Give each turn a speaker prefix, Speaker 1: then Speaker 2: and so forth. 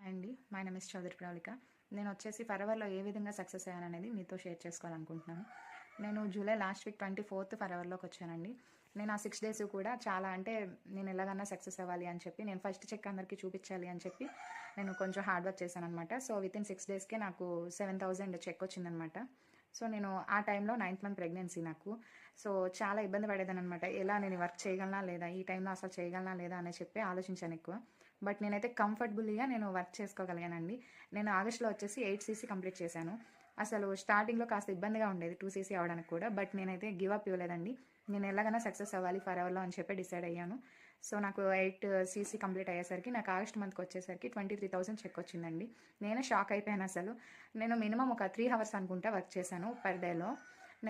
Speaker 1: అండి. My name is Chowdary Pravallika. నేనొచ్చేసి ఫరెవర్‌లో ఏ విధంగా సక్సెస్ అయ్యాననేది మీతో షేర్ చేసుకోవాలనుకుంటున్నాను. నేను జూలై లాస్ట్ వీక్ 24థ్ ఫరెవర్‌లోకొచ్చానండి. నేను ఆ 6 డేస్ కూడా చాలా అంటే నేను ఎలాగన్నా సక్సెస్ అవ్వాలి అని చెప్పి, నేను ఫస్ట్ చెక్ అందరికీ చూపించాలి అని చెప్పి, నేను కొంచెం హార్డ్ వర్క్ చేశాననమాట. సో, వితిన్ 6 డేస్‌కే నాకు 7,000 చెక్ వచ్చిందనమాట. సో, నేను ఆ టైంలో 9థ్ మంత్ ప్రెగ్నెన్సీ నాకు. సో, చాలా ఇబ్బంది పడేదాన్ననమాట. ఎలా నేను ఈ వర్క్ చేయగలనా లేదా? ఈ టైంలో అసలు చేయగలనా లేదా? అని చెప్పి ఆలోచించాను ఎక్కువ. బట్ నేనైతే కంఫర్టబుల్‌గా నేను వర్క్ చేసుకోగలిగానండి. నేను ఆగస్ట్‌లో వచ్చేసి 8 సీసీ కంప్లీట్ చేశాను. అసలు స్టార్టింగ్‌లో కాస్త ఇబ్బందిగా ఉండేది 2 సీసీ అవ్వడానికి కూడా. బట్ నేనైతే గివ్ అప్ ఇవ్వలేదండి. నేను ఎలాగైనా సక్సెస్ అవ్వాలి ఫరెవర్‌లో అని చెప్పి డిసైడ్ అయ్యాను. సో, నాకు 8 సీసీ కంప్లీట్ అయ్యేసరికి నాకు ఆగస్ట్ మంత్‌కి వచ్చేసరికి 23,000 చెక్ వచ్చిందండి. నేనే షాక్ అయిపోయాను అసలు. నేను మినిమమ్ ఒక 3 హవర్స్ అనుకుంటా వర్క్ చేశాను పర్ డేలో.